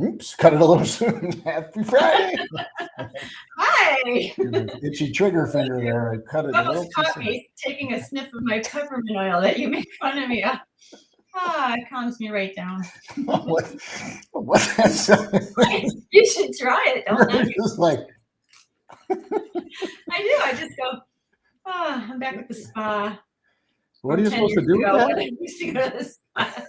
Oops, cut it a little soon. Happy Friday. Hi. Itchy trigger finger there. I cut it You a little almost too caught soon. me taking a sniff of my peppermint oil that you make fun of me of. It calms me right down. What You should try it. Don't You're you? just like, I do. I just go, I'm back at the spa. what are you supposed to do with When I that? used to go to the spa.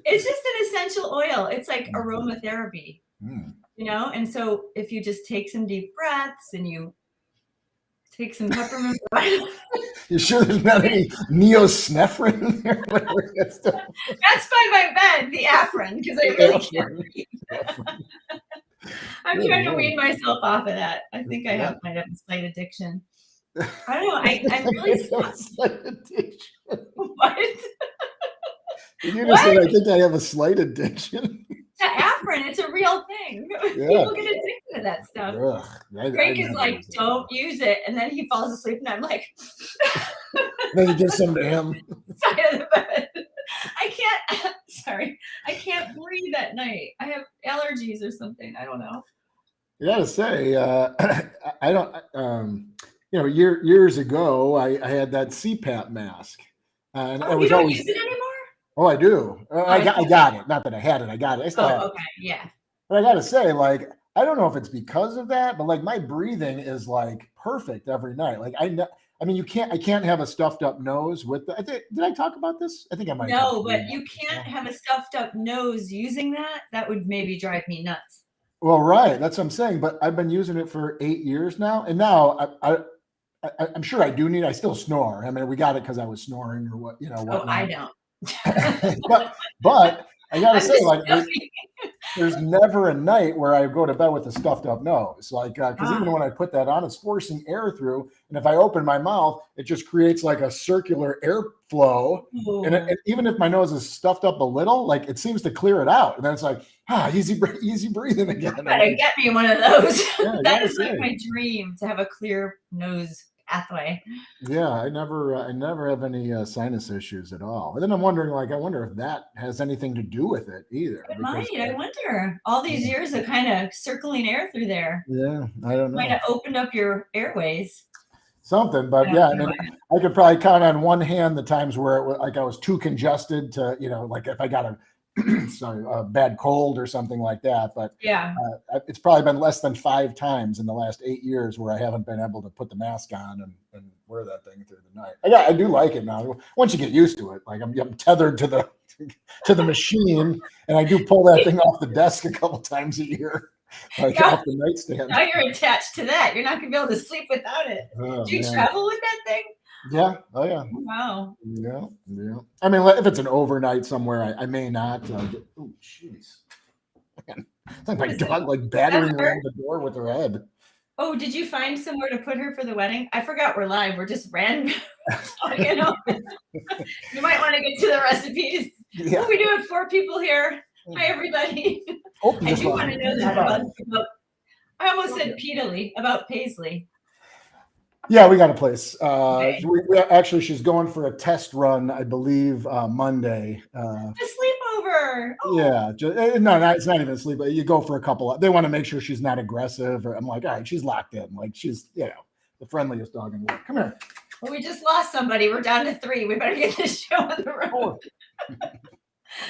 It's just an essential oil. It's like aromatherapy, and so if you just take some deep breaths and you take some peppermint oil. You sure there's not any neosnephrine in there? That's by my bed, the Afrin, because I really can't breathe. I'm trying to wean myself off of that. I think I might have a slight addiction. I don't know. I'm really slight addiction. What? You just said I think I have a slight addiction. To Afrin, it's a real thing. People get addicted to that stuff. Craig is like, don't use it, and then he falls asleep, and I'm like, then you give some to him. Side of the bed. I can't breathe at night. I have allergies or something. I don't know. You gotta say, I don't. Years ago, I had that CPAP mask, and it was you don't always. Use it anymore? Oh, I do. I got it. Not that I had it. I got it. I still have it. Okay, yeah. But I gotta say, like, I don't know if it's because of that, but like my breathing is like perfect every night. Like I mean, I can't have a stuffed up nose with the. Did I talk about this? I think I might. No, but you can't have a stuffed up nose using that. That would maybe drive me nuts. Well, right. That's what I'm saying. But I've been using it for 8 years now, and now I'm sure I do need. I still snore. I mean, we got it because I was snoring or what. Oh, I don't. but I gotta say, like, there's never a night where I go to bed with a stuffed up nose, like, because even when I put that on, it's forcing air through, and if I open my mouth, it just creates like a circular airflow, and even if my nose is stuffed up a little, like it seems to clear it out, and then it's like, easy breathing again. Better get me one of those. That is like my dream, to have a clear nose pathway. Yeah, I never have any sinus issues at all. And then I'm wondering, like, I wonder if that has anything to do with it either. It might. I wonder. All these years of kind of circling air through there. Yeah, I don't know. Might have opened up your airways. Something, but yeah, I mean, I could probably count on one hand the times where it was like I was too congested to, like if I got a bad cold or something like that. But yeah, it's probably been less than 5 times in the last 8 years where I haven't been able to put the mask on and wear that thing through the night. I do like it now. Once you get used to it, like I'm tethered to the machine, and I do pull that thing off the desk a couple times a year. Like off the nightstand. Now you're attached to that. You're not gonna be able to sleep without it. Do you travel with that thing? Yeah. Oh yeah. Wow. Yeah. I mean, if it's an overnight somewhere, I may not. Oh, jeez. It's like my dog, like battering around the door with her head. Oh, did you find somewhere to put her for the wedding? I forgot we're live. We're just random. You might want to get to the recipes. Yeah. What we do with 4 people here. Hi, everybody. Oh, I do want to know that about I almost said Peterly, about Paisley. Yeah, we got a place. We actually, she's going for a test run, I believe, Monday. A sleepover. Oh. Yeah, it's not even a sleepover. You go for a couple. They want to make sure she's not aggressive. I'm like, all right, she's locked in. Like she's, the friendliest dog in the world. Come here. Well, we just lost somebody. We're down to 3. We better get this show on the road.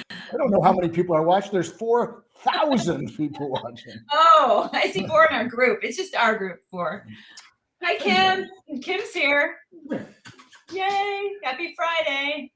I don't know how many people are watching. There's 4,000 people watching. Oh, I see 4 in our group. It's just our group 4. Hi, Kim. Kim's here. Yay. Happy Friday.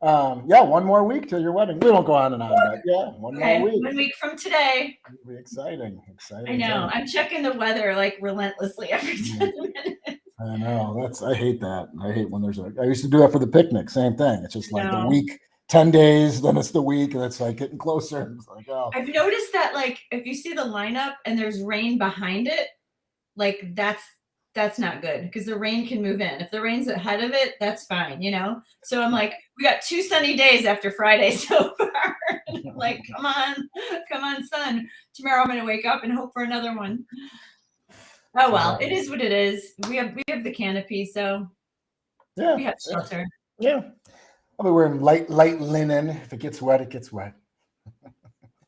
Yeah, one more week till your wedding. We won't go on and on, but yeah, one more week. 1 week from today. It'll be exciting. I know. I'm checking the weather like relentlessly every 10 minutes. I know. I hate that. I hate when I used to do that for the picnic. Same thing. It's just like the week, 10 days, then it's the week, and it's like getting closer. It's like, oh. I've noticed that, like, if you see the lineup and there's rain behind it, like that's not good because the rain can move in. If the rain's ahead of it, that's fine, So I'm like, we got 2 sunny days after Friday so far. Like, come on, sun. Tomorrow I'm gonna wake up and hope for another one. Oh well, it is what it is. We have the canopy, so we have shelter. Yeah. I'll be wearing light linen. If it gets wet, it gets wet.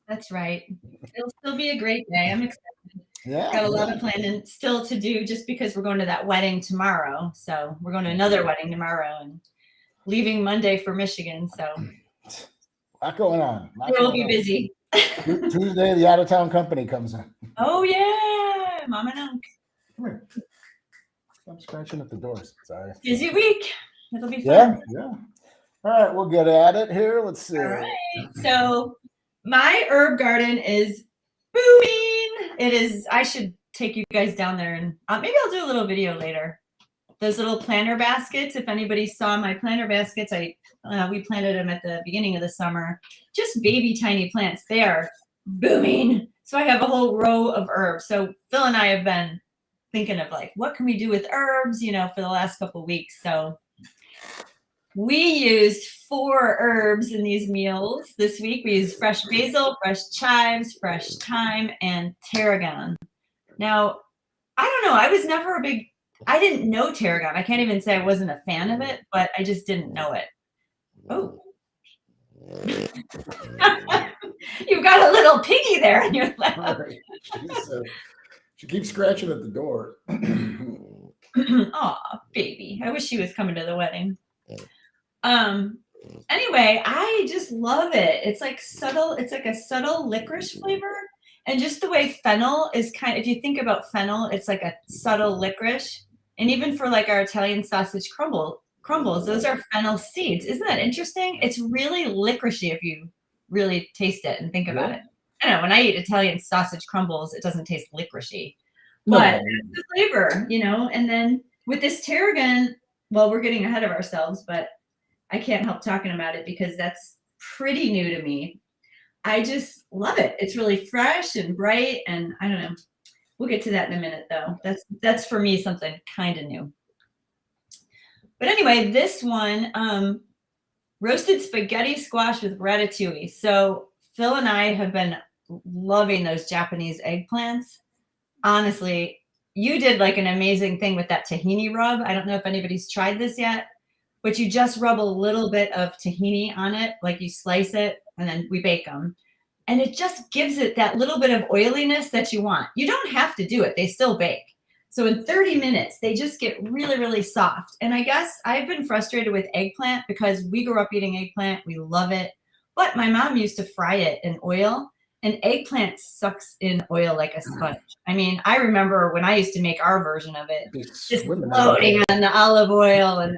That's right. It'll still be a great day. I'm excited. Yeah. Got a lot of planning still to do just because we're going to that wedding tomorrow. So we're going to another wedding tomorrow and leaving Monday for Michigan. So A lot going on. we'll be busy. Tuesday, the out of town company comes in. Oh yeah, Mom and Unc. Come here. I'm scratching at the doors. Sorry. Busy week. It'll be fun. Yeah. All right, we'll get at it here. Let's see. All right. So my herb garden is booming. It is. I should take you guys down there and maybe I'll do a little video later. Those little planter baskets. If anybody saw my planter baskets, we planted them at the beginning of the summer. Just baby tiny plants. They are booming. So I have a whole row of herbs. So Phil and I have been thinking of like, what can we do with herbs, for the last couple of weeks. So we used 4 herbs in these meals this week. We used fresh basil, fresh chives, fresh thyme, and tarragon. Now, I don't know. I was never I didn't know tarragon. I can't even say I wasn't a fan of it, but I just didn't know it. Oh. You've got a little piggy there in your lap. She keeps scratching at the door. Aw, baby. I wish she was coming to the wedding. Anyway, I just love it. It's like subtle. It's like a subtle licorice flavor. And just the way fennel is if you think about fennel, it's like a subtle licorice. And even for like our Italian sausage crumbles, those are fennel seeds. Isn't that interesting? It's really licoricey if you really taste it and think about it. I know when I eat Italian sausage crumbles, it doesn't taste licoricey, but it's the flavor, And then with this tarragon, well, we're getting ahead of ourselves, but I can't help talking about it because that's pretty new to me. I just love it. It's really fresh and bright, and I don't know. We'll get to that in a minute, though. That's for me something kind of new. But anyway, this one, roasted spaghetti squash with ratatouille. So Phil and I have been loving those Japanese eggplants. Honestly, you did like an amazing thing with that tahini rub. I don't know if anybody's tried this yet, but you just rub a little bit of tahini on it, like you slice it, and then we bake them. And it just gives it that little bit of oiliness that you want. You don't have to do it. They still bake. So in 30 minutes, they just get really, really soft. And I guess I've been frustrated with eggplant because we grew up eating eggplant. We love it. But my mom used to fry it in oil, and eggplant sucks in oil like a sponge. I mean, I remember when I used to make our version of it, just loading on the olive oil, and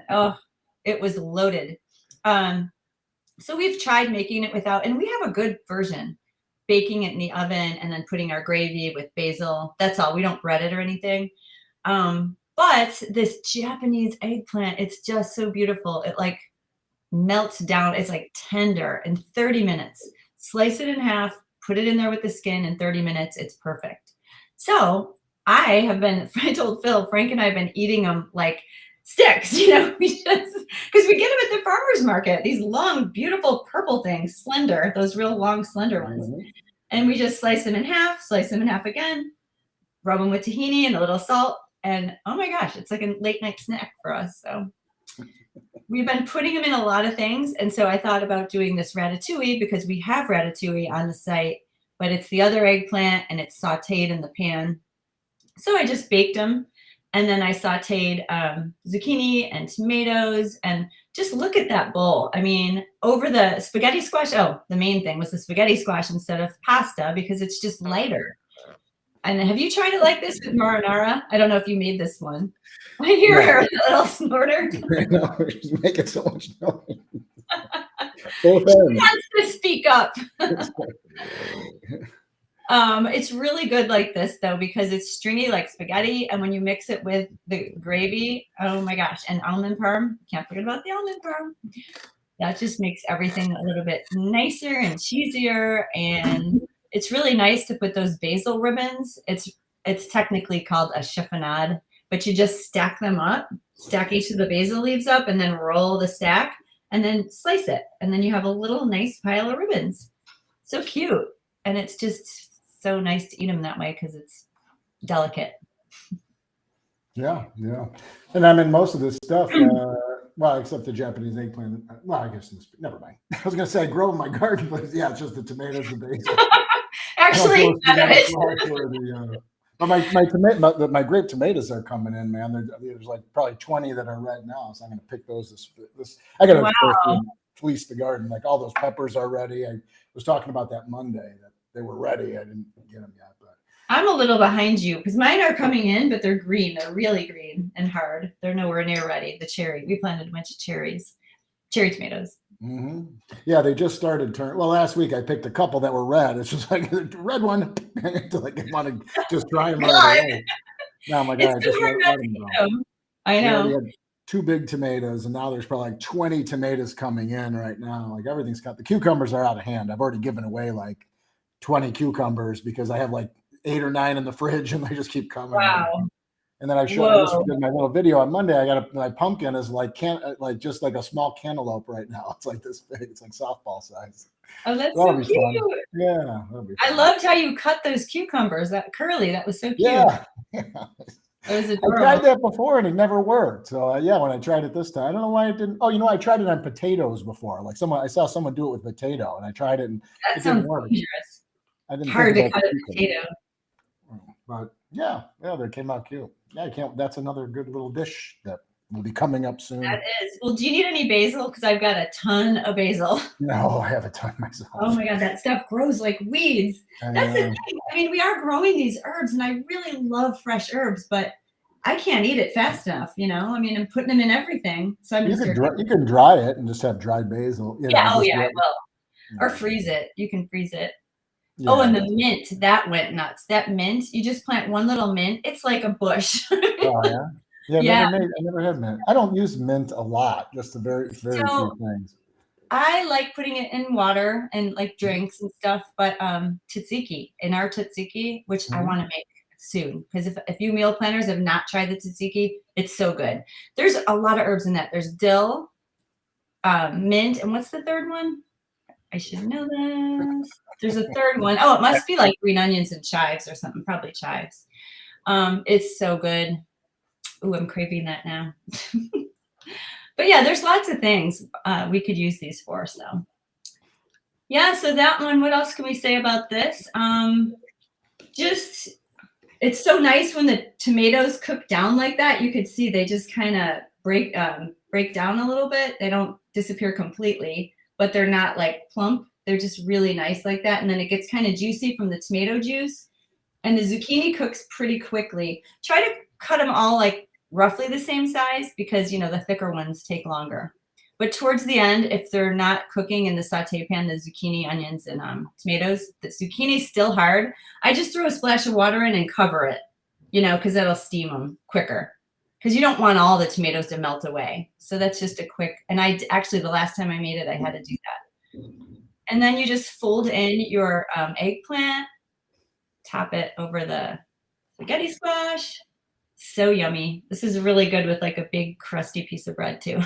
it was loaded. So we've tried making it without, and we have a good version, baking it in the oven and then putting our gravy with basil. That's all. We don't bread it or anything. But this Japanese eggplant, it's just so beautiful. It like melts down. It's like tender in 30 minutes. Slice it in half, put it in there with the skin in 30 minutes. It's perfect. So I told Phil, Frank and I have been eating them like sticks, because we get them at the farmer's market, these long, beautiful purple things, slender, those real long, slender ones. Mm-hmm. And we just slice them in half again, rub them with tahini and a little salt. And oh my gosh, it's like a late night snack for us. So we've been putting them in a lot of things. And so I thought about doing this ratatouille because we have ratatouille on the site, but it's the other eggplant and it's sauteed in the pan. So I just baked them. And then I sauteed zucchini and tomatoes, and just look at that bowl. I mean, over the spaghetti squash. Oh, the main thing was the spaghetti squash instead of pasta because it's just lighter. And have you tried it like this with marinara? I don't know if you made this one. I hear her, a little snorter. No, she's making so much noise. She wants to speak up. It's really good like this though, because it's stringy like spaghetti. And when you mix it with the gravy, oh my gosh, and almond parm, can't forget about the almond parm. That just makes everything a little bit nicer and cheesier. And it's really nice to put those basil ribbons. It's technically called a chiffonade, but you just stack them up, stack each of the basil leaves up and then roll the stack and then slice it. And then you have a little nice pile of ribbons. So cute. And it's just so nice to eat them that way because it's delicate. Yeah. And I mean, most of this stuff, Well, except the Japanese eggplant. Well, I guess never mind. I was going to say I grow in my garden, but yeah, it's just the tomatoes and basil. Actually, But my grape tomatoes are coming in, man. There's like probably 20 that are red now, so I'm going to pick those. I got to wow. fleece the garden. Like all those peppers are ready. I was talking about that Monday that they were ready. I didn't get them yet, but I'm a little behind you because mine are coming in, but they're green. They're really green and hard. They're nowhere near ready. The cherry. We planted a bunch of cherry tomatoes. Mm-hmm. Yeah, they just started turning. Well, last week I picked a couple that were red. It's just like the red one. Like I want to just try them right away. Now, my God, just let them go. I know. We had 2 big tomatoes, and now there's probably like 20 tomatoes coming in right now. Like everything's got the cucumbers are out of hand. I've already given away like 20 cucumbers because I have like 8 or 9 in the fridge, and they just keep coming. Wow. And then I just did my little video on Monday. I got my pumpkin is like just like a small cantaloupe right now. It's like this big. It's like softball size. Oh, that's so cute. Fun. Yeah, that'll be fun. I loved how you cut those cucumbers. That curly. That was so cute. Yeah. I tried that before and it never worked. So when I tried it this time, I don't know why it didn't. Oh, I tried it on potatoes before. Like I saw someone do it with potato, and I tried it and it didn't work. Dangerous. I didn't hard to cut a potato. But yeah, they came out cute. Yeah, I can't. That's another good little dish that will be coming up soon. That is. Well, do you need any basil? Because I've got a ton of basil. No, I have a ton myself. Oh my God, that stuff grows like weeds. That's the thing. I mean, we are growing these herbs, and I really love fresh herbs, but I can't eat it fast enough. I mean, I'm putting them in everything. So I'm you can dry it and just have dried basil. I will. Or freeze it. You can freeze it. Yeah. Oh, and the mint, that went nuts. That mint, you just plant one little mint. It's like a bush. Oh, yeah? Yeah, I never had mint. I don't use mint a lot, just a very, very few things. I like putting it in water and like drinks and stuff, but tzatziki, which I want to make soon. Because if you meal planners have not tried the tzatziki, it's so good. There's a lot of herbs in that. There's dill, mint, and what's the third one? I should know this. There's a third one. Oh, it must be like green onions and chives or something. Probably chives. It's so good. Ooh, I'm craving that now. But yeah, there's lots of things we could use these for. So yeah, so that one. What else can we say about this? Just it's so nice when the tomatoes cook down like that. You could see they just kind of break down a little bit. They don't disappear completely, but they're not like plump. They're just really nice like that. And then it gets kind of juicy from the tomato juice. And the zucchini cooks pretty quickly. Try to cut them all like roughly the same size because, the thicker ones take longer. But towards the end, if they're not cooking in the saute pan, the zucchini, onions, and tomatoes, the zucchini's still hard. I just throw a splash of water in and cover it, because that'll steam them quicker. Because you don't want all the tomatoes to melt away. So that's just a quick, and the last time I made it, I had to do that. And then you just fold in your eggplant, top it over the spaghetti squash. So yummy. This is really good with like a big crusty piece of bread too.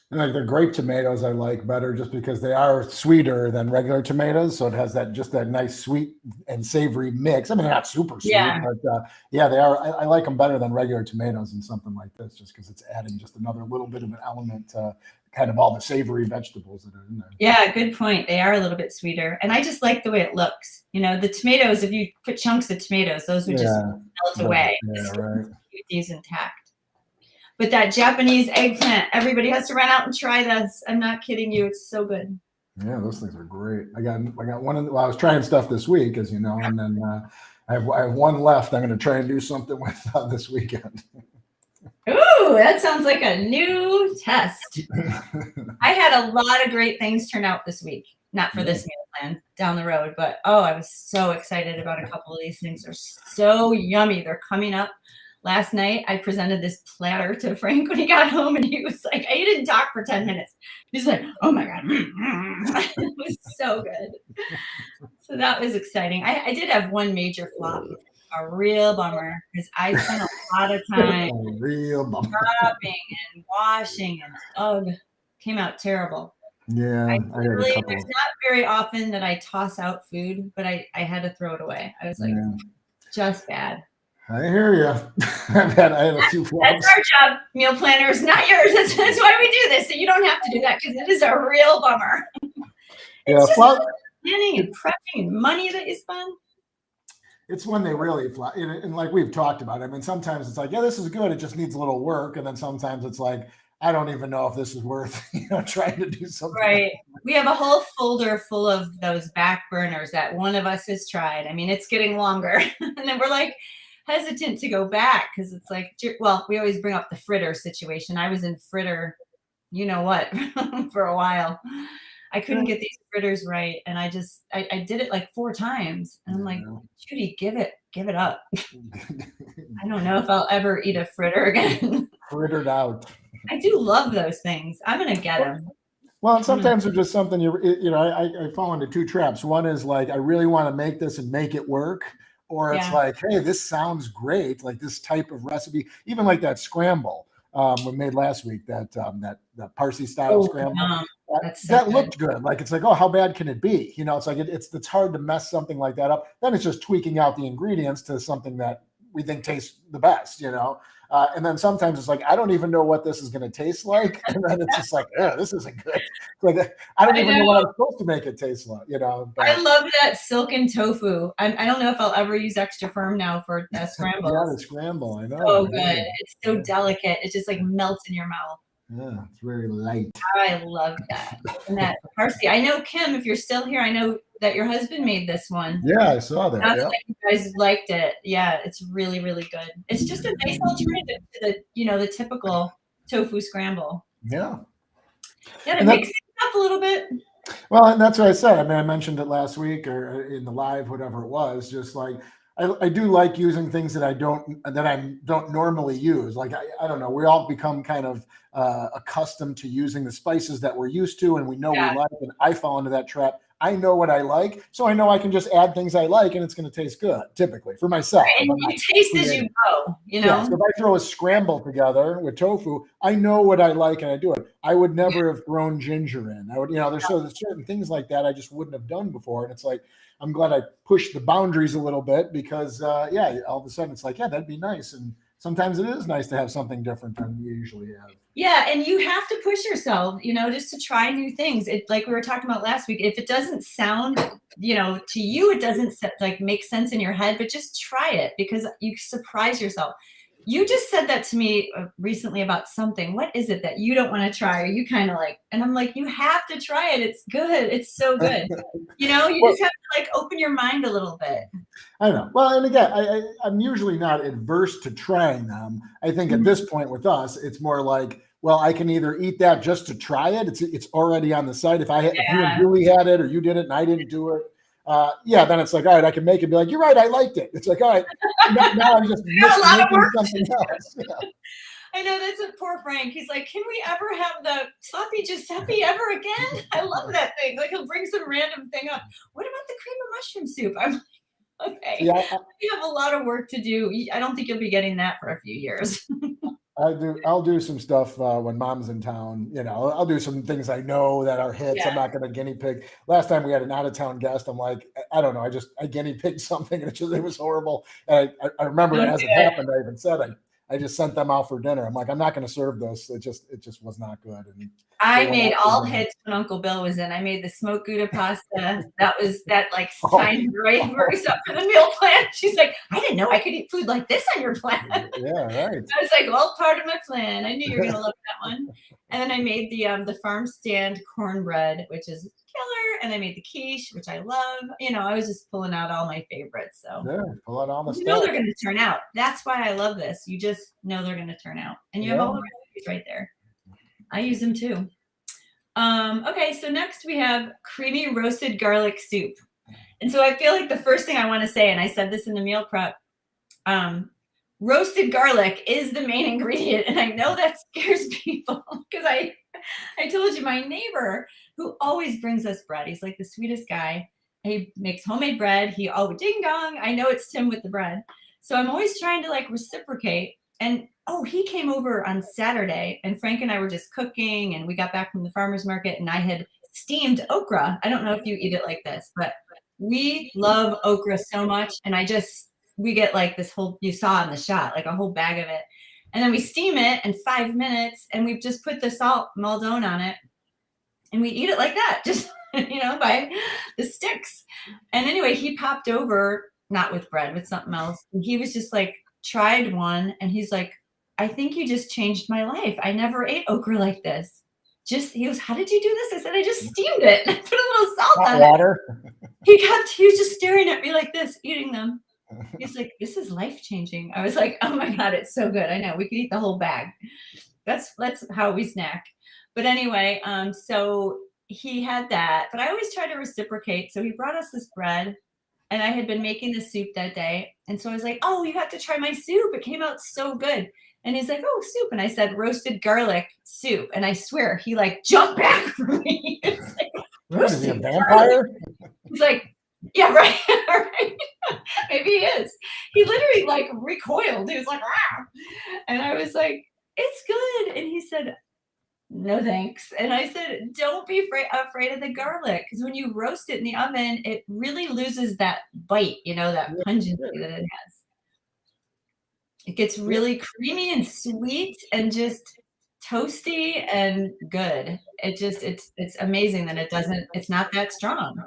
And like the grape tomatoes I like better just because they are sweeter than regular tomatoes. So it has that nice sweet and savory mix. I mean, they're not super sweet, but they are. I like them better than regular tomatoes in something like this just because it's adding just another little bit of an element to kind of all the savory vegetables that are in there. Yeah, good point. They are a little bit sweeter. And I just like the way it looks. The tomatoes, if you put chunks of tomatoes, those would just melt away. Yeah, right. Keep these intact. But that Japanese eggplant, everybody has to run out and try this. I'm not kidding you. It's so good. Yeah, those things are great. I got one. I was trying stuff this week, as you know, and then I have one left. I'm going to try and do something with this weekend. Ooh, that sounds like a new test. I had a lot of great things turn out this week. Not for this meal plan down the road, but I was so excited about a couple of these things. They're so yummy. They're coming up. Last night, I presented this platter to Frank when he got home, and he was like, he didn't talk for 10 minutes. He's like, oh my God. It was so good. So that was exciting. I did have one major flop, a real bummer, because I spent a lot of time chopping and washing, and came out terrible. Yeah, I had a couple. There's not very often that I toss out food, but I had to throw it away. I was like, just bad. I hear you. I had a few That's flops. our job, meal planners, not yours. That's why we do this. So you don't have to do that because it is a real bummer. Yeah, It's just well, planning and prepping and money that you spend. it's when they really fly. And like we've talked about, I mean, sometimes it's like, yeah, this is good. It just needs a little work. And then sometimes it's like, I don't even know if this is worth, trying to do something. Right. We have a whole folder full of those back burners that one of us has tried. I mean, it's getting longer. And then we're like hesitant to go back because it's like, well, we always bring up the fritter situation. I was in fritter, you know what, for a while. I couldn't get these fritters right. And I did it like 4 times. And I'm like, Judi, give it up. I don't know if I'll ever eat a fritter again. Frittered out. I do love those things. I'm going to get them. Well, and sometimes they're just something I fall into 2 traps. One is like, I really want to make this and make it work. Or it's like, hey, this sounds great. Like this type of recipe, even like that scramble we made last week, that Parsi style scramble. That looked good. Like, it's like, oh, how bad can it be? It's like, it's hard to mess something like that up. Then it's just tweaking out the ingredients to something that we think tastes the best, and then sometimes it's like, I don't even know what this is going to taste like. And then it's just like, yeah, this isn't good. Like, I don't even know what I'm supposed to make it taste like, But, I love that silken tofu. I don't know if I'll ever use extra firm now for scrambles. Yeah, the scramble, I know. So good. It's so delicate. It just like melts in your mouth. Yeah, it's very light. I love that. And that Parsi. I know, Kim, if you're still here, I know that your husband made this one. Yeah, I saw that. Like you guys liked it. Yeah, it's really, really good. It's just a nice alternative to the typical tofu scramble. Yeah. Yeah, to mix it up a little bit. Well, and that's what I said. I mean, I mentioned it last week or in the live, whatever it was. Just like I do like using things that I don't normally use. Like I don't know. We all become kind of accustomed to using the spices that we're used to, and we know we like. And I fall into that trap. I know what I like, so I know I can just add things I like, and it's going to taste good. Typically, for myself, and you taste as you go. Yeah, so if I throw a scramble together with tofu, I know what I like and I do it. I would never have thrown ginger in. I would, there's certain things like that I just wouldn't have done before. And it's like, I'm glad I pushed the boundaries a little bit because, all of a sudden it's like, yeah, that'd be nice. And sometimes it is nice to have something different than you usually have. Yeah, and you have to push yourself, just to try new things. It, like we were talking about last week, if it doesn't sound, to you, it doesn't like make sense in your head, but just try it because you surprise yourself. You just said that to me recently about something. What is it that you don't want to try? Or you kind of like, and I'm like, you have to try it. It's good. It's so good. You just have to like open your mind a little bit. I know. Well, and again, I'm usually not adverse to trying them. I think at this point with us, it's more like, well, I can either eat that just to try it. It's already on the site. If you and Julie had it or you did it and I didn't do it, then it's like, all right, I can make it and be like, you're right, I liked it. It's like, all right, now I'm just making something else. Yeah. I know, that's a poor Frank. He's like, can we ever have the sloppy Giuseppe ever again? I love that thing. Like, he'll bring some random thing up. What about the cream of mushroom soup? I'm like, okay, you have a lot of work to do. I don't think you'll be getting that for a few years. I'll do some stuff when Mom's in town. I'll do some things I know that are hits. I'm not going to guinea pig. Last time we had an out of town guest, I'm like, I don't know. I guinea pigged something and it was horrible. And I remember as it happened, I even said I just sent them out for dinner. I'm like, I'm not going to serve this. It just was not good. And I made all hits when Uncle Bill was in. I made the smoked Gouda pasta. That like signed Gravebergs up for the meal plan. She's like, I didn't know I could eat food like this on your plan. Yeah, right. I was like, well, part of my plan. I knew you were gonna love that one. And then I made the farm stand cornbread, which is killer. And I made the quiche, which I love. I was just pulling out all my favorites. So pull out all the stuff. You know they're gonna turn out. That's why I love this. You just know they're gonna turn out. And you have all the recipes right there. I use them too. Okay, so next we have creamy roasted garlic soup. And so I feel like the first thing I want to say, and I said this in the meal prep, roasted garlic is the main ingredient. And I know that scares people because I told you my neighbor who always brings us bread. He's like the sweetest guy. He makes homemade bread. Ding dong. I know it's Tim with the bread. So I'm always trying to like reciprocate. And he came over on Saturday and Frank and I were just cooking and we got back from the farmer's market and I had steamed okra. I don't know if you eat it like this, but we love okra so much. And I just we get like this whole, you saw in the shot, like a whole bag of it. And then we steam it in 5 minutes, and we've just put the salt Maldon on it, and we eat it like that, just, by the sticks. And anyway, he popped over, not with bread, with something else. And he was just like, tried one, and he's like, I think you just changed my life. I never ate okra like this. He goes, how did you do this? I said, I just steamed it. I put a little salt on water. it. He was just staring at me like this, eating them. He's like, this is life-changing. I was like, oh my God, it's so good. I know, we could eat the whole bag. That's how we snack. But anyway, so he had that, but I always try to reciprocate. So he brought us this bread, and I had been making the soup that day. And so I was like, oh, you have to try my soup. It came out so good. And he's like, oh, soup. And I said, roasted garlic soup. And I swear, he like jumped back from me. It's like, Is he a vampire? He's like, yeah, right. Right. Maybe he is. He literally like recoiled. He was like, ah. And I was like, it's good. And he said, no thanks. And I said, don't be afraid of the garlic, because when you roast it in the oven, it really loses that bite, that pungency that it has. It gets really creamy and sweet and just toasty and good. It's amazing that it's not that strong.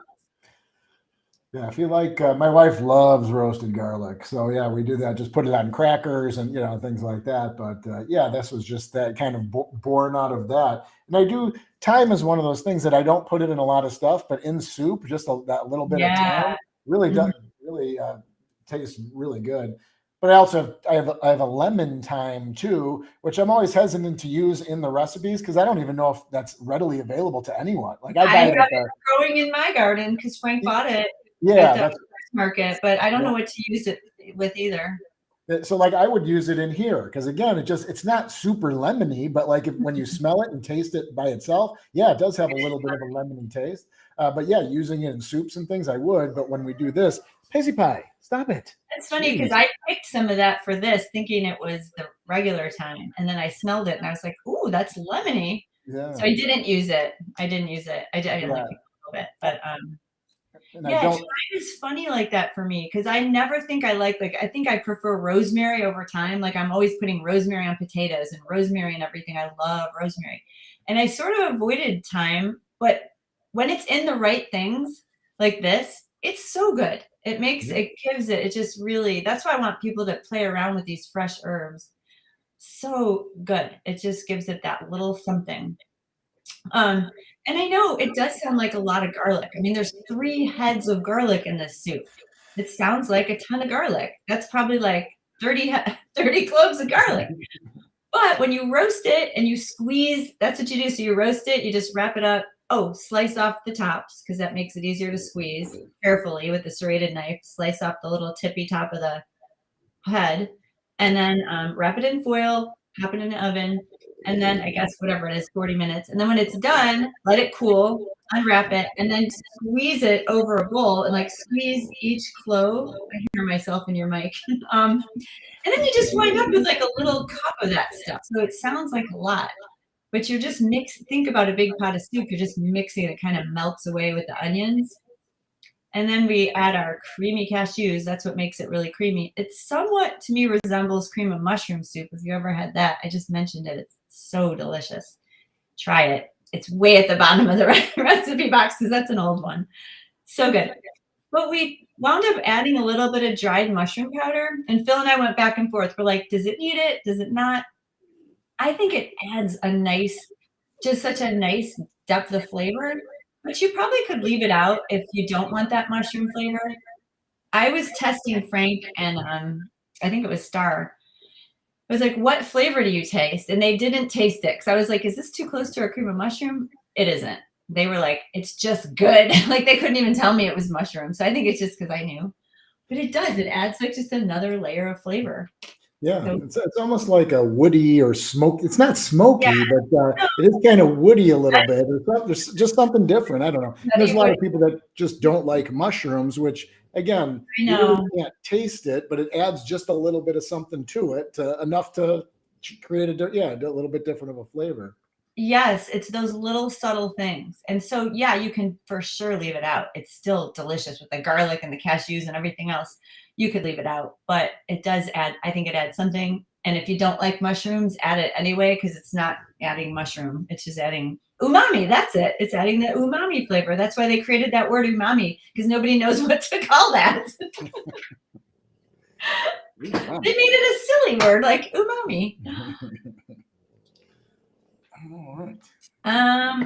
Yeah, I feel like my wife loves roasted garlic. So yeah, we do that. Just put it on crackers and things like that. But yeah, this was just that kind of born out of that. And thyme is one of those things that I don't put it in a lot of stuff, but in soup, just that little bit of thyme really does tastes really good. But I have a lemon thyme too, which I'm always hesitant to use in the recipes because I don't even know if that's readily available to anyone. Like I got it growing in my garden because Frank bought it. Yeah, at the market, but I don't know what to use it with either. So like I would use it in here because again, it's not super lemony, but like when you smell it and taste it by itself, yeah, it does have a little bit of a lemony taste. But yeah, using it in soups and things, I would. But when we do this, Pizzy Pie, stop it. It's funny because I picked some of that for this, thinking it was the regular thyme, and then I smelled it and I was like, "Ooh, that's lemony." Yeah. So I didn't use it. I didn't like it a little bit, but thyme is funny like that for me because I never think I think I prefer rosemary over thyme. Like I'm always putting rosemary on potatoes and rosemary and everything. I love rosemary, and I sort of avoided thyme, but when it's in the right things like this, it's so good. It just really, that's why I want people to play around with these fresh herbs. So good. It just gives it that little something. And I know it does sound like a lot of garlic. I mean, there's 3 heads of garlic in this soup. It sounds like a ton of garlic. That's probably like 30 cloves of garlic. But when you roast it and you squeeze, that's what you do. So you roast it, you just wrap it up. Oh, slice off the tops because that makes it easier to squeeze carefully with the serrated knife. Slice off the little tippy top of the head, and then wrap it in foil, pop it in the oven, and then I guess whatever it is, 40 minutes. And then when it's done, let it cool, unwrap it, and then squeeze it over a bowl and like squeeze each clove. I hear myself in your mic. And then you just wind up with like a little cup of that stuff. So it sounds like a lot. But you're just think about a big pot of soup. You're just mixing it. It kind of melts away with the onions. And then we add our creamy cashews. That's what makes it really creamy. It somewhat, to me, resembles cream of mushroom soup. If you ever had that, I just mentioned it. It's so delicious. Try it. It's way at the bottom of the recipe box because that's an old one. So good. But we wound up adding a little bit of dried mushroom powder. And Phil and I went back and forth. We're like, does it need it? Does it not? I think it adds such a nice depth of flavor, but you probably could leave it out if you don't want that mushroom flavor. I was testing Frank and I think it was Star. I was like, what flavor do you taste? And they didn't taste it. So I was like, is this too close to a cream of mushroom? It isn't. They were like, it's just good. Like they couldn't even tell me it was mushroom. So I think it's just because I knew. But it does. It adds like just another layer of flavor. Yeah, it's almost like a woody or smoke. It's not smoky, but it is kind of woody a little bit. There's just something different. I don't know. There's a lot of people that just don't like mushrooms, which again, you really can't taste it, but it adds just a little bit of something to it, enough to create a little bit different of a flavor. Yes, it's those little subtle things. And so, yeah, you can for sure leave it out. It's still delicious with the garlic and the cashews and everything else. You could leave it out, but it does add, I think it adds something. And if you don't like mushrooms, add it anyway because it's not adding mushroom. It's just adding umami. That's it. It's adding the umami flavor. That's why they created that word umami because nobody knows what to call that. They made it a silly word like umami. All right.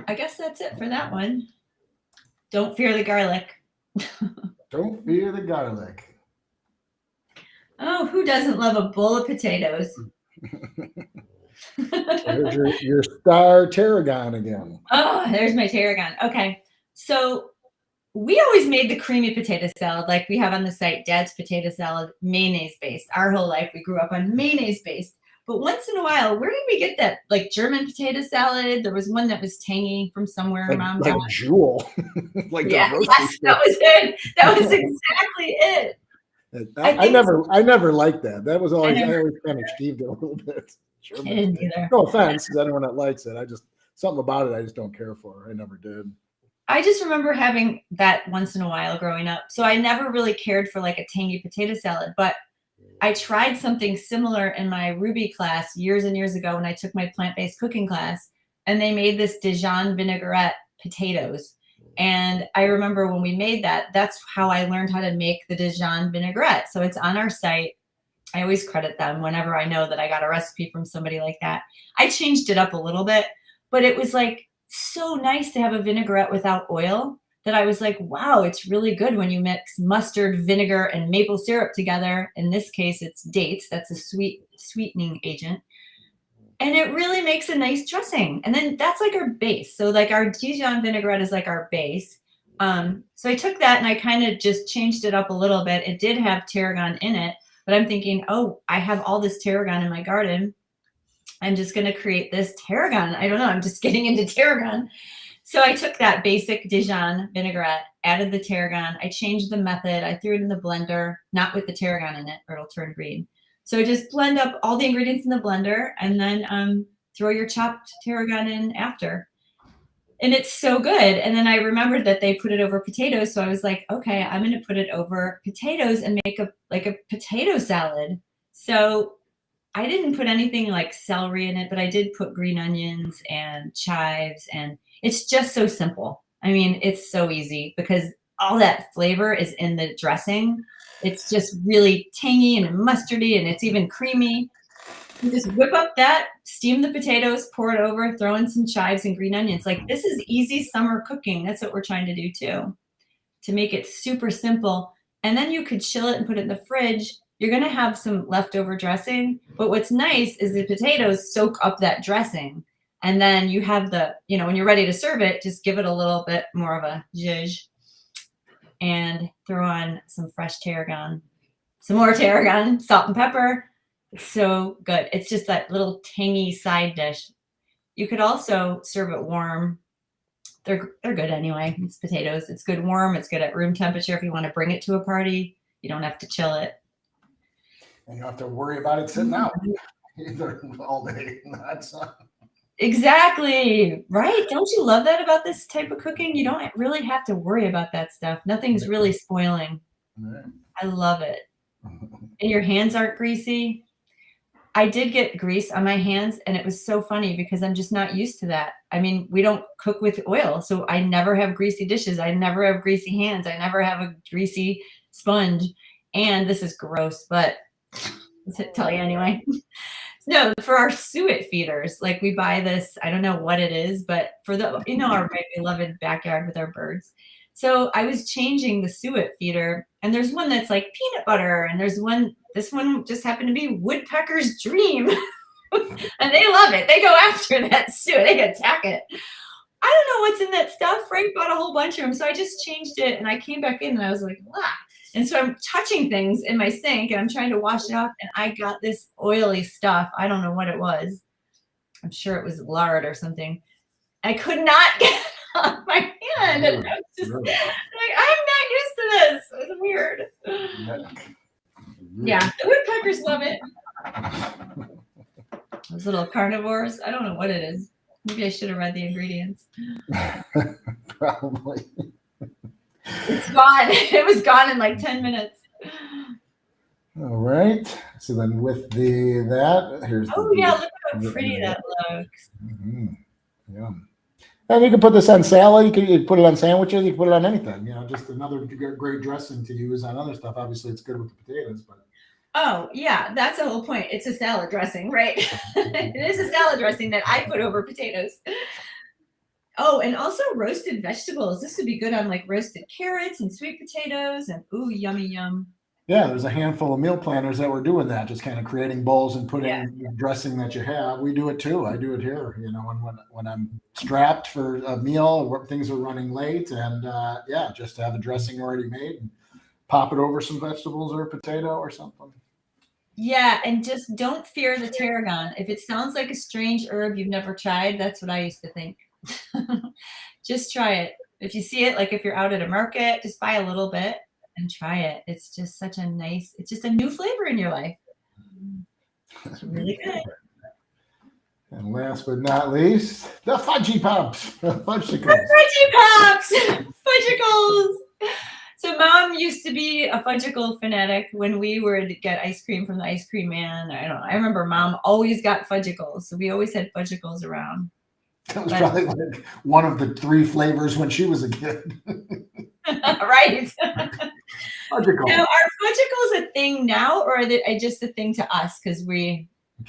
I guess that's it for that one. Don't fear the garlic. Don't fear the garlic. Oh, who doesn't love a bowl of potatoes? There's your star tarragon again. Oh, there's my tarragon. Okay. So we always made the creamy potato salad like we have on the site, Dad's potato salad, mayonnaise based. Our whole life we grew up on mayonnaise based. But once in a while, where did we get that like German potato salad? There was one that was tangy from somewhere. Mom Like Jewel. Like yeah, yes, that was it. That was exactly it. I never liked that. That was always I always kind of skeeved it a little bit. I didn't either. No offense to anyone that likes it. I just something about it I just don't care for. I never did. I just remember having that once in a while growing up. So I never really cared for like a tangy potato salad, but I tried something similar in my Ruby class years and years ago when I took my plant-based cooking class, and they made this Dijon vinaigrette potatoes. And I remember when we made that, that's how I learned how to make the Dijon vinaigrette. So it's on our site. I always credit them whenever I know that I got a recipe from somebody like that. I changed it up a little bit, but it was like so nice to have a vinaigrette without oil that I was like, wow, it's really good when you mix mustard, vinegar, and maple syrup together. In this case, it's dates. That's a sweetening agent. And it really makes a nice dressing. And then that's like our base. So like our Dijon vinaigrette is like our base. So I took that and I kind of just changed it up a little bit. It did have tarragon in it, but I'm thinking, oh, I have all this tarragon in my garden. I'm just going to create this tarragon. I don't know. I'm just getting into tarragon. So I took that basic Dijon vinaigrette, added the tarragon. I changed the method. I threw it in the blender, not with the tarragon in it, or it'll turn green. So just blend up all the ingredients in the blender and then throw your chopped tarragon in after. And it's so good. And then I remembered that they put it over potatoes. So I was like, okay, I'm going to put it over potatoes and make a potato salad. So I didn't put anything like celery in it, but I did put green onions and chives, and it's just so simple. I mean, it's so easy because all that flavor is in the dressing. It's just really tangy and mustardy, and it's even creamy. You just whip up that, steam the potatoes, pour it over, throw in some chives and green onions. Like this is easy summer cooking. That's what we're trying to do too, to make it super simple. And then you could chill it and put it in the fridge. You're going to have some leftover dressing, but what's nice is the potatoes soak up that dressing. And then you have the, when you're ready to serve it, just give it a little bit more of a zhuzh and throw on some fresh tarragon, some more tarragon, salt and pepper. It's so good. It's just that little tangy side dish. You could also serve it warm. They're good anyway. It's potatoes. It's good warm. It's good at room temperature. If you want to bring it to a party, you don't have to chill it. And you don't have to worry about it sitting out either all day. Exactly. Right. Don't you love that about this type of cooking? You don't really have to worry about that stuff. Nothing's really spoiling. Right. I love it. And your hands aren't greasy. I did get grease on my hands, and it was so funny because I'm just not used to that. I mean, we don't cook with oil, so I never have greasy dishes. I never have greasy hands. I never have a greasy sponge. And this is gross, but I'll tell you anyway. No, for our suet feeders, like we buy this, I don't know what it is, but for the, our beloved backyard with our birds. So I was changing the suet feeder, and there's one that's like peanut butter, and this one just happened to be woodpecker's dream. And they love it. They go after that suet. They attack it. I don't know what's in that stuff. Frank bought a whole bunch of them. So I just changed it, and I came back in and I was like, wow. And so I'm touching things in my sink and I'm trying to wash it off, and I got this oily stuff. I don't know what it was. I'm sure it was lard or something. I could not get it off my hand. And I was just like, I'm not used to this. It's weird. Yeah, the woodpeckers love it. Those little carnivores. I don't know what it is. Maybe I should have read the ingredients. Probably. It's gone. It was gone in like 10 minutes. All right. So then with here's Oh the yeah, look how pretty that looks. Mhm. Yeah. And you can put this on salad. You can put it on sandwiches. You can put it on anything. Just another great dressing to use on other stuff. Obviously, it's good with the potatoes, but Oh yeah, that's the whole point. It's a salad dressing, right? It is a salad dressing that I put over potatoes. Oh, and also roasted vegetables. This would be good on like roasted carrots and sweet potatoes and ooh, yummy yum. yeah, there's a handful of meal planners that were doing that, just kind of creating bowls and putting Yeah. dressing that you have. We do it too. I do it here. When I'm strapped for a meal, where things are running late, and yeah, just to have a dressing already made and pop it over some vegetables or a potato or something. Yeah, and just don't fear the tarragon. If it sounds like a strange herb you've never tried, that's what I used to think. Just try it. If you see it, like if you're out at a market, just buy a little bit and try it. It's just such a nice, it's just a new flavor in your life. It's really good. And last but not least, the fudgy pops, fudgesicles. Fudgy pops, fudgicles. So mom used to be a fudgicle fanatic when we would get ice cream from the ice cream man. I don't know. I remember mom always got fudgicles. So we always had fudgicles around. That was probably like one of the 3 flavors when she was a kid. Right. Fudgicle. Now, are fudgicles a thing now, or are they just a thing to us because we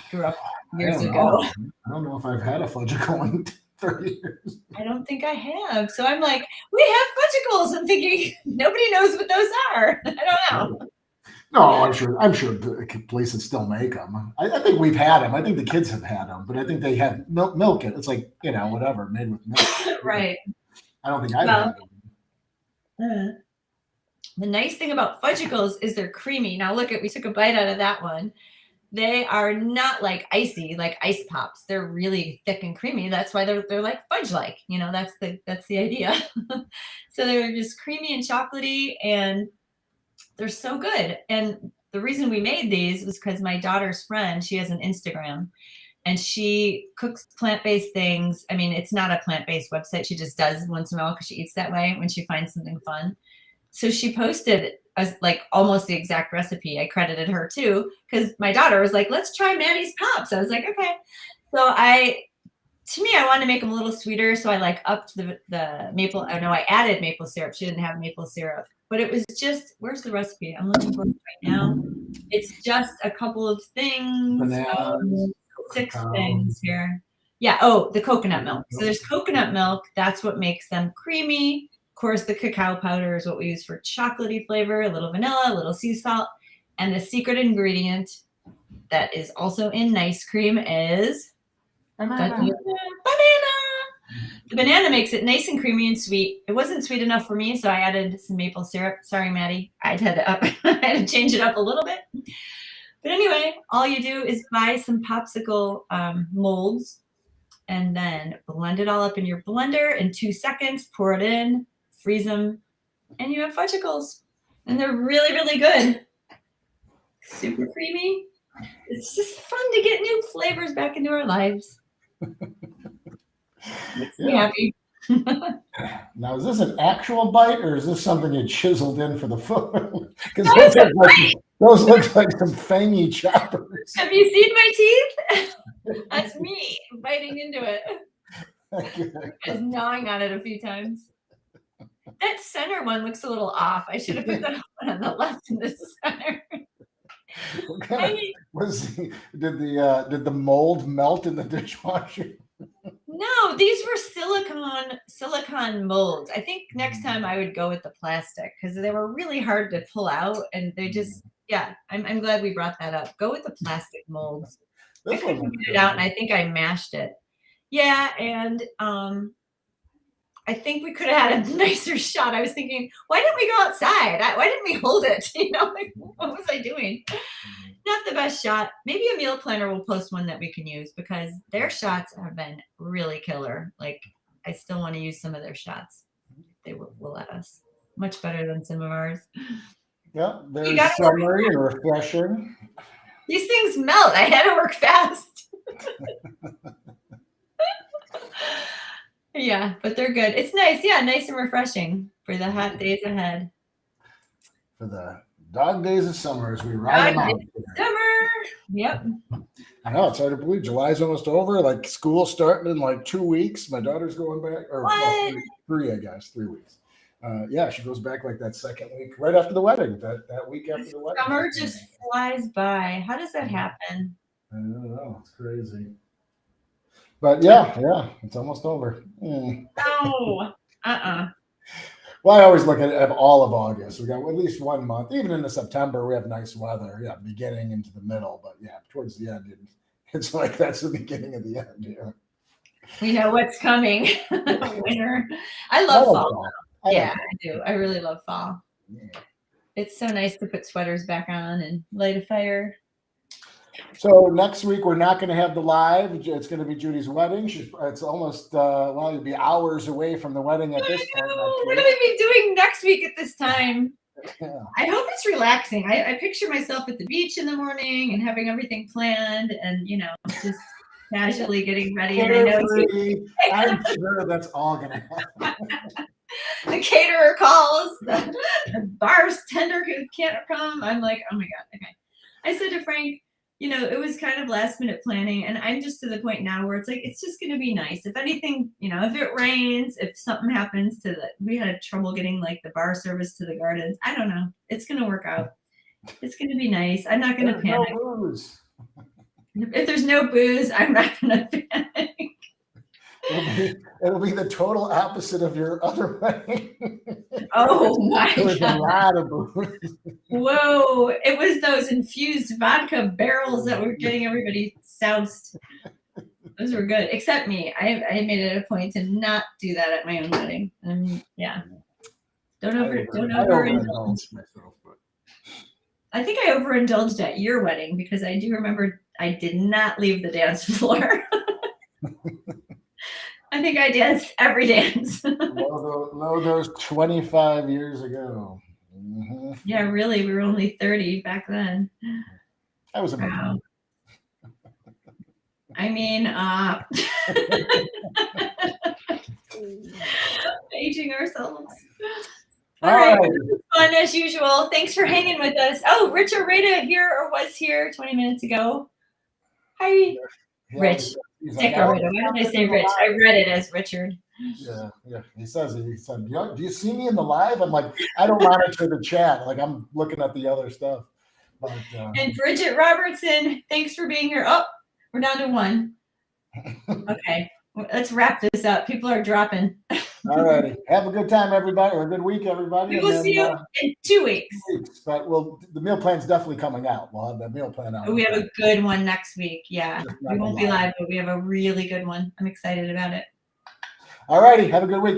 grew up years ago? I don't know if I've had a fudgicle in 30 years. I don't think I have. So I'm like, we have fudgicles. I'm thinking nobody knows what those are. I don't know. No, I'm sure the places still make them. I think we've had them. I think the kids have had them, but I think they have milk. It's like, whatever, made with milk. Right. I don't think I've had them. The nice thing about fudgicles is they're creamy. Now look, we took a bite out of that one. They are not like icy, like ice pops. They're really thick and creamy. That's why they're like fudge-like. That's the idea. So they're just creamy and chocolatey, and they're so good. And the reason we made these was because my daughter's friend, she has an Instagram, and she cooks plant-based things. I mean, it's not a plant-based website. She just does once in a while because she eats that way when she finds something fun. So she posted like almost the exact recipe. I credited her too, because my daughter was like, let's try Maddie's pops. I was like, okay. So I wanted to make them a little sweeter. So I like upped the maple. I know I added maple syrup. She didn't have maple syrup, but it was just, where's the recipe? I'm looking for it right now. It's just a couple of things. Bananas, 6 things here. Yeah. Oh, the coconut milk. So there's coconut milk. That's what makes them creamy. Of course, the cacao powder is what we use for chocolatey flavor, a little vanilla, a little sea salt. And the secret ingredient that is also in nice cream is banana. The banana makes it nice and creamy and sweet. It wasn't sweet enough for me, so I added some maple syrup. Sorry, Maddie. I had to change it up a little bit. But anyway, all you do is buy some popsicle molds and then blend it all up in your blender in 2 seconds, pour it in, freeze them, and you have fudgicles. And they're really, really good. Super creamy. It's just fun to get new flavors back into our lives. Makes me happy. Now, is this an actual bite, or is this something you chiseled in for the food? Because those look like some fangy choppers. Have you seen my teeth? That's me biting into it. Just gnawing on it a few times. That center one looks a little off. I should have put that one on the left in the center. Did the mold melt in the dishwasher? No, these were silicone molds. I think next time I would go with the plastic because they were really hard to pull out, and they just I'm glad we brought that up. Go with the plastic molds. I couldn't get it out, and I think I mashed it. Yeah, and I think we could have had a nicer shot. I was thinking, why didn't we go outside? Why didn't we hold it? Like, what was I doing? Not the best shot. Maybe a meal planner will post one that we can use because their shots have been really killer. Like, I still want to use some of their shots. They will let us. Much better than some of ours. Yeah, very summery and refreshing. These things melt. I had to work fast. Yeah, but they're good. It's nice. Yeah, nice and refreshing for the hot days ahead. For the dog days of summer as we ride them out. Summer. Yep. I know, it's hard to believe. July's almost over. Like school starting in like 2 weeks. My daughter's going back, or well, three, I guess, 3 weeks. Yeah, she goes back like that second week, right after the wedding. That week after the wedding. Summer just flies by. How does that happen? I don't know. It's crazy. But yeah, it's almost over. Oh, Well, I always look at all of August. We got at least 1 month. Even into September, we have nice weather. Yeah, beginning into the middle, but yeah, towards the end, it's like that's the beginning of the end. Yeah, we know what's coming. Winter. I love fall. Yeah, I do. I really love fall. Yeah. It's so nice to put sweaters back on and light a fire. So next week we're not going to have the live. It's going to be Judy's wedding. It's almost well, you'll be hours away from the wedding at this point. What are we doing next week at this time? Yeah. I hope it's relaxing. I picture myself at the beach in the morning and having everything planned, and just casually getting ready. And I know I'm sure that's all going to happen. The caterer calls. The bartender can't come. I'm like, oh my god. Okay. I said to Frank, it was kind of last minute planning, and I'm just to the point now where it's like, it's just going to be nice. If anything, if it rains, if something happens we had trouble getting like the bar service to the gardens. I don't know. It's going to work out. It's going to be nice. I'm not going to panic. No booze. If there's no booze, I'm not going to panic. It'll be the total opposite of your other wedding. Oh my god. There was a lot of booze. Whoa. It was those infused vodka barrels that were getting everybody soused. Those were good. Except me. I made it a point to not do that at my own wedding. Yeah. Don't overindulge. I think I overindulged at your wedding because I do remember I did not leave the dance floor. I think I danced every dance. Low those 25 years ago. Mm-hmm. Yeah, really. We were only 30 back then. I was about wow. I mean, aging ourselves. All right. Fun as usual. Thanks for hanging with us. Oh, Rich Oreda here or was here 20 minutes ago. Hi, Rich. Why did I say Rich? I read it as Richard. Yeah. He said, do you see me in the live? I'm like, I don't monitor the chat. Like I'm looking at the other stuff. But, and Bridget Robertson, thanks for being here. Oh, we're down to 1. Okay, let's wrap this up. People are dropping. All righty. Have a good time, everybody, or a good week, everybody. We will see you in 2 weeks. But the meal plan's definitely coming out. We'll have that meal plan out. We have a good one next week. Yeah. We won't be live, but we have a really good one. I'm excited about it. All righty. Have a good week.